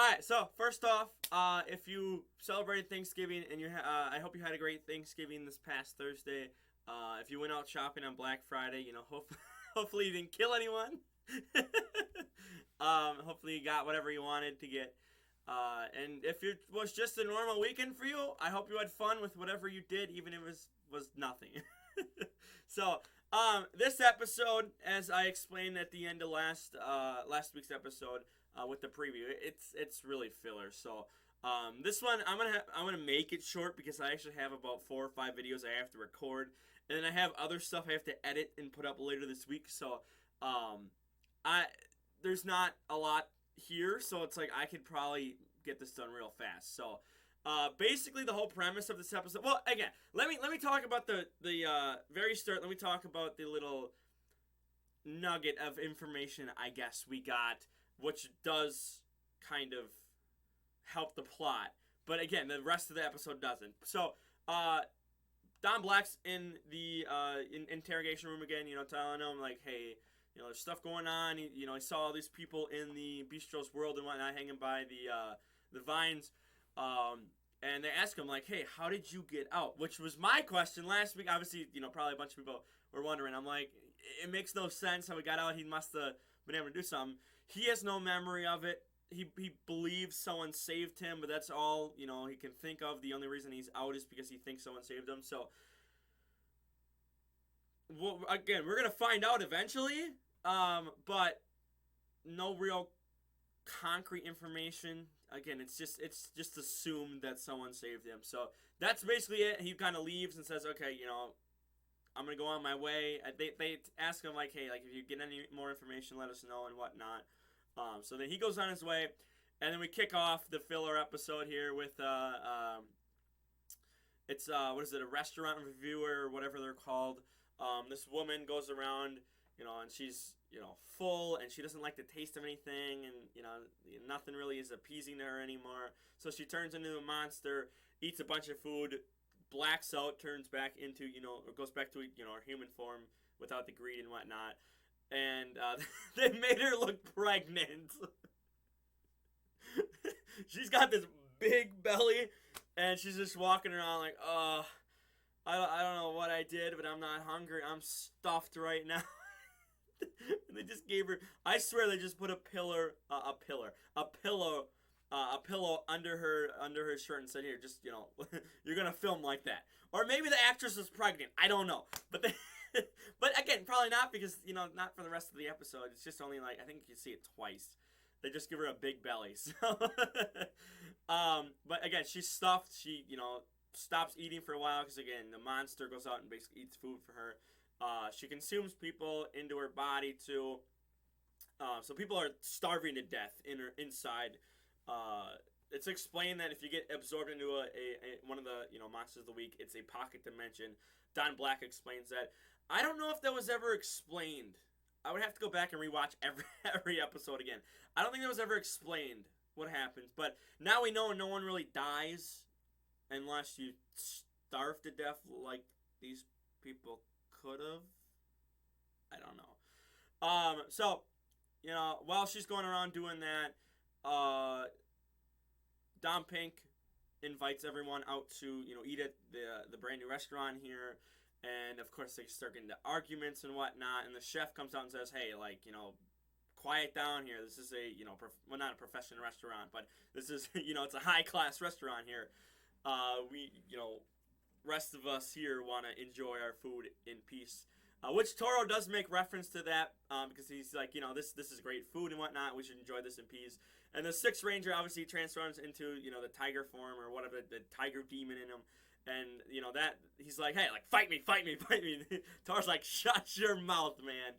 right, so first off, if you celebrated Thanksgiving and I hope you had a great Thanksgiving this past Thursday. If you went out shopping on Black Friday, hopefully you didn't kill anyone. Hopefully you got whatever you wanted to get. And if it was just a normal weekend for you, I hope you had fun with whatever you did, even if it was nothing. So, this episode, as I explained at the end of last week's episode, with the preview, it's really filler. So, this one I'm gonna make it short because I actually have about 4 or 5 videos I have to record, and then I have other stuff I have to edit and put up later this week. So, there's not a lot here, so it's like I could probably get this done real fast. So, basically the whole premise of this episode. Well, again, let me talk about the very start. Let me talk about the little nugget of information I guess we got, which does kind of help the plot. But again, the rest of the episode doesn't. So, Don Black's in the interrogation room again, telling him, like, hey, there's stuff going on. He saw all these people in the Bistro's world and whatnot hanging by the vines. And they ask him, like, hey, how did you get out? Which was my question last week. Obviously, probably a bunch of people were wondering. I'm like, it makes no sense how he got out. He must have been able to do something. He has no memory of it. He believes someone saved him, but that's all, he can think of. The only reason he's out is because he thinks someone saved him. So, well, again, we're going to find out eventually, but no real concrete information. Again, it's just assumed that someone saved him. So that's basically it. He kind of leaves and says, okay, I'm going to go on my way. They ask him, like, hey, like, if you get any more information, let us know and whatnot. So then he goes on his way, and then we kick off the filler episode here with, it's, what is it, a restaurant reviewer or whatever they're called. This woman goes around, and she's, full, and she doesn't like the taste of anything, and, nothing really is appeasing to her anymore. So she turns into a monster, eats a bunch of food, blacks out, turns back into, or goes back to, her human form without the greed and whatnot. And they made her look pregnant. She's got this big belly, and she's just walking around like, I don't know what I did, but I'm not hungry. I'm stuffed right now. And they just gave her, I swear they just put a pillow under her shirt and said, here, just, you're going to film like that. Or maybe the actress was pregnant. I don't know. But but again, probably not because, not for the rest of the episode. It's just only like, I think you see it twice. They just give her a big belly. So, but again, she's stuffed. She, stops eating for a while because, again, the monster goes out and basically eats food for her. She consumes people into her body, too. So people are starving to death inside. It's explained that if you get absorbed into one of the monsters of the week, it's a pocket dimension. Don Black explains that. I don't know if that was ever explained. I would have to go back and rewatch every episode again. I don't think that was ever explained what happens. But now we know no one really dies unless you starve to death like these people could have. I don't know. So, while she's going around doing that, Dom Pink invites everyone out to, eat at the brand new restaurant here. And, of course, they start getting into arguments and whatnot. And the chef comes out and says, hey, like, quiet down here. This is a, well, not a professional restaurant, but this is, it's a high-class restaurant here. We, rest of us here want to enjoy our food in peace. Which Toro does make reference to that because he's like, this is great food and whatnot. We should enjoy this in peace. And the Sixth Ranger obviously transforms into, the tiger form or whatever, the tiger demon in him. And, that, he's like, hey, like, fight me. Toro's like, shut your mouth, man.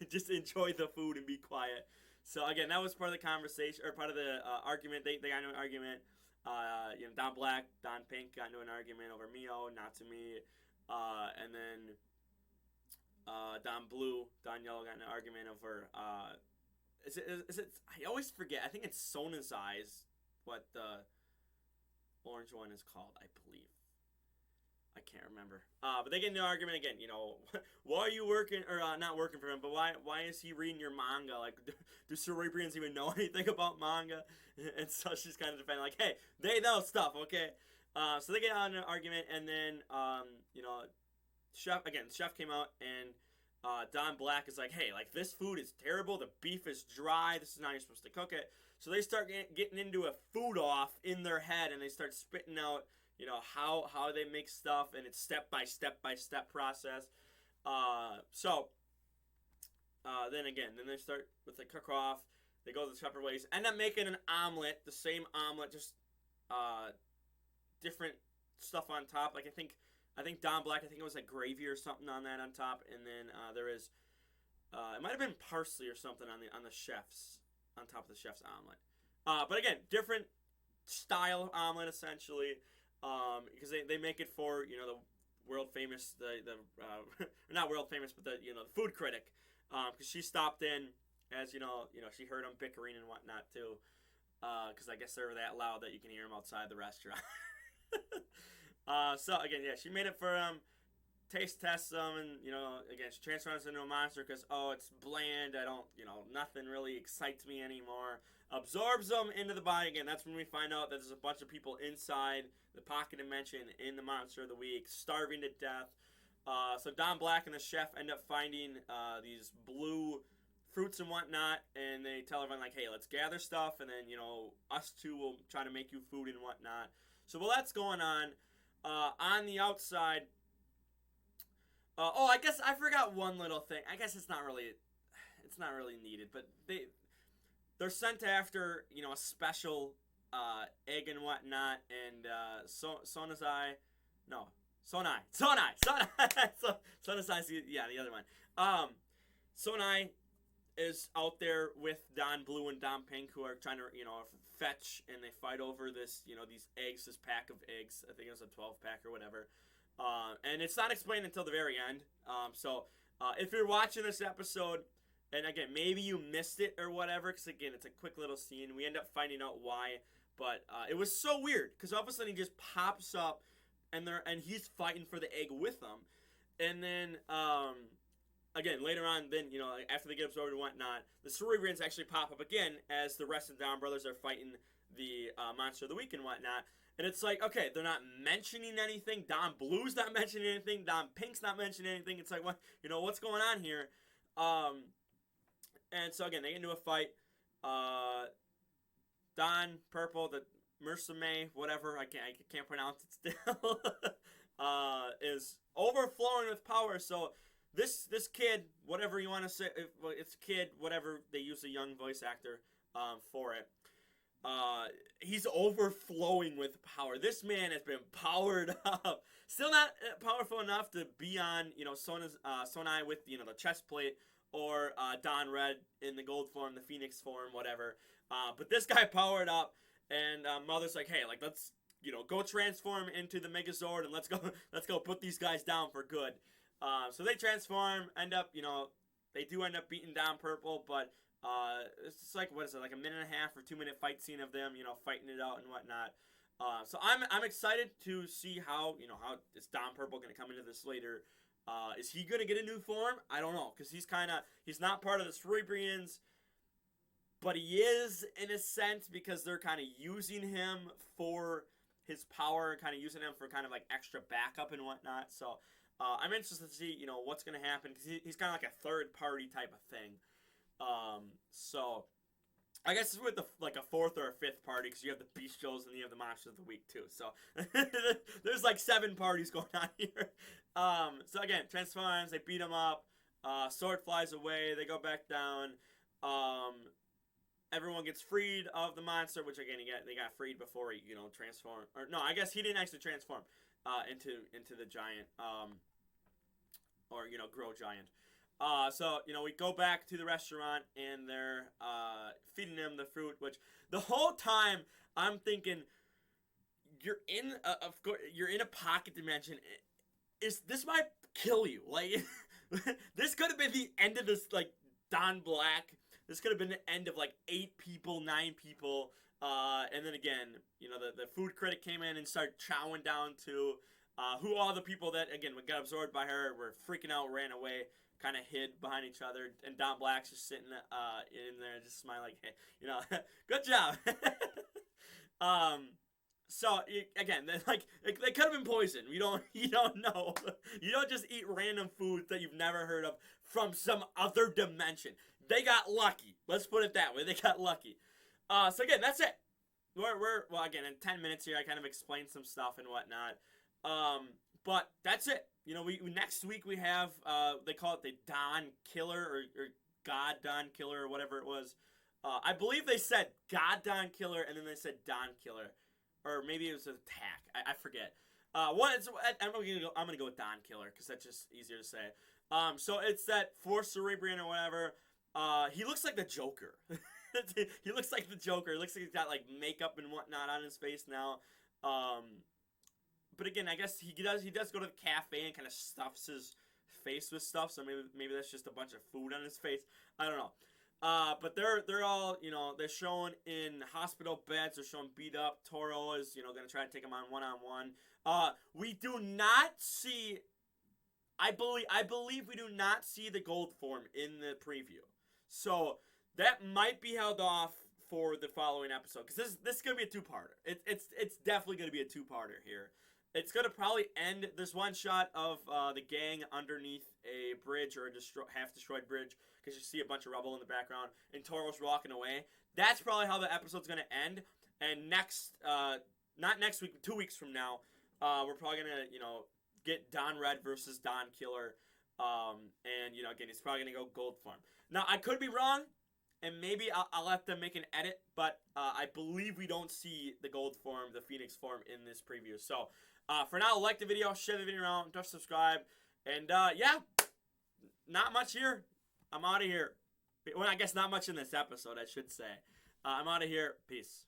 Just enjoy the food and be quiet. So, again, that was part of the conversation, or part of the argument. They got into an argument. Don Black, Don Pink got into an argument over Mio, not to me. And then Don Blue, Don Yellow got in an argument over, is it, I always forget, I think it's Sona's Eyes, what the orange one is called, I believe. I can't remember. But they get into an argument again. Why are you working or not working for him? But why is he reading your manga? Like, do Cerebrians even know anything about manga? And so she's kind of defending, like, hey, they know stuff, okay? So they get on an argument, and then Chef came out, and Don Black is like, hey, like, this food is terrible. The beef is dry. This is not how you're supposed to cook it. So they start getting into a food off in their head, and they start spitting out, how they make stuff, and it's step by step process. Then they start with the cook off. They go the separate ways. End up making an omelet, the same omelet, just different stuff on top. Like I think Don Black, I think it was like gravy or something on that on top, and then there is it might have been parsley or something on the chef's on top of the chef's omelet. But again, different style omelet essentially. Because they make it for the world famous not world famous but the food critic, because she stopped in as she heard them bickering and whatnot too, because I guess they're that loud that you can hear them outside the restaurant. So again, yeah, she made it for taste test them, and again she transforms into a monster because it's bland. I don't nothing really excites me anymore. Absorbs them into the body again. That's when we find out that there's a bunch of people inside the pocket dimension in the Monster of the Week, starving to death. So Don Black and the chef end up finding these blue fruits and whatnot, and they tell everyone like, hey, let's gather stuff, and then us two will try to make you food and whatnot. So while that's going on the outside, I guess I forgot one little thing. I guess it's not really needed, but they're sent after a special egg and whatnot, and Sonai, Sonai's the other one. Sonai is out there with Don Blue and Don Pink, who are trying to fetch, and they fight over this these eggs, this pack of eggs. I think it was a 12-pack or whatever. And it's not explained until the very end. So if you're watching this episode, and again, maybe you missed it or whatever, because again, it's a quick little scene. We end up finding out why, but it was so weird, because all of a sudden he just pops up, and he's fighting for the egg with them. And then, again, later on, then, after they get absorbed and whatnot, the Cerebrians actually pop up again as the rest of the DonBrothers are fighting the Monster of the Week and whatnot. And it's like, okay, they're not mentioning anything. Don Blue's not mentioning anything. Don Pink's not mentioning anything. It's like, what, what's going on here? And so again, they get into a fight. Don Purple, the Mercenae, whatever, I can't pronounce it still, is overflowing with power. So this kid, whatever you want to say, it's a kid, whatever, they use a young voice actor for it. He's overflowing with power. This man has been powered up. Still not powerful enough to be on, Sonai with, the chest plate, or Don Red in the gold form, the Phoenix form, whatever. But this guy powered up, and Mother's like, hey, like, let's, go transform into the Megazord, and let's go put these guys down for good. So they transform, end up, they do end up beating Don Purple, but it's just like, what is it, like a minute and a half or 2-minute fight scene of them, fighting it out and whatnot. So I'm excited to see how is Don Purple going to come into this later. Is he going to get a new form? I don't know, because he's not part of the Cerebrians, but he is in a sense, because they're kind of using him for his power, kind of using him for kind of like extra backup and whatnot. So I'm interested to see, what's going to happen, because he's kind of like a third party type of thing. So I guess it's with like a fourth or a fifth party, because you have the Bestials and you have the Monster of the Week too. So there's like 7 parties going on here. So again, transforms, they beat him up. Sword flies away. They go back down. Everyone gets freed of the monster, which again they got freed before he transformed. Or no, I guess he didn't actually transform into the giant or grow giant. So we go back to the restaurant, and they're feeding him the fruit, which the whole time I'm thinking, you're in a pocket dimension. This might kill you. Like this could have been the end of this, like, Don Black. This could have been the end of like 8 people, 9 people. And then again, the food critic came in and started chowing down too. who all the people that, again, got absorbed by her were freaking out, ran away, kind of hid behind each other, and Don Black's just sitting in there just smiling like, hey, good job. So again, they could have been poisoned. You don't know. You don't just eat random foods that you've never heard of from some other dimension. They got lucky. Let's put it that way. They got lucky. So again, that's it. Well, again, in 10 minutes here, I kind of explained some stuff and whatnot. But that's it. We next week we have they call it the Don Killer or God Don Killer or whatever it was. I believe they said God Don Killer and then they said Don Killer, or maybe it was an attack. I forget. I'm gonna go with Don Killer because that's just easier to say. So it's that Force Cerebrian or whatever. He looks like the Joker. He looks like the Joker. It looks like he's got like makeup and whatnot on his face now. But again, I guess he does go to the cafe and kind of stuffs his face with stuff. So maybe that's just a bunch of food on his face. I don't know. But they're all, they're shown in hospital beds. They're shown beat up. Toro is, going to try to take him on one-on-one. We do not see, I believe we do not see the gold form in the preview. So that might be held off for the following episode, because this is going to be a two-parter. It's definitely going to be a two-parter here. It's going to probably end this one shot of the gang underneath a bridge or a half-destroyed bridge, because you see a bunch of rubble in the background, and Toro's walking away. That's probably how the episode's going to end. And not next week, 2 weeks from now, we're probably going to, get Don Red versus Don Killer. And, again, he's probably going to go gold form. Now, I could be wrong, and maybe I'll let them make an edit, but I believe we don't see the gold form, the Phoenix form, in this preview. So, for now, like the video, share the video around, don't subscribe, and yeah, not much here. I'm out of here. Well, I guess not much in this episode, I should say. I'm out of here. Peace.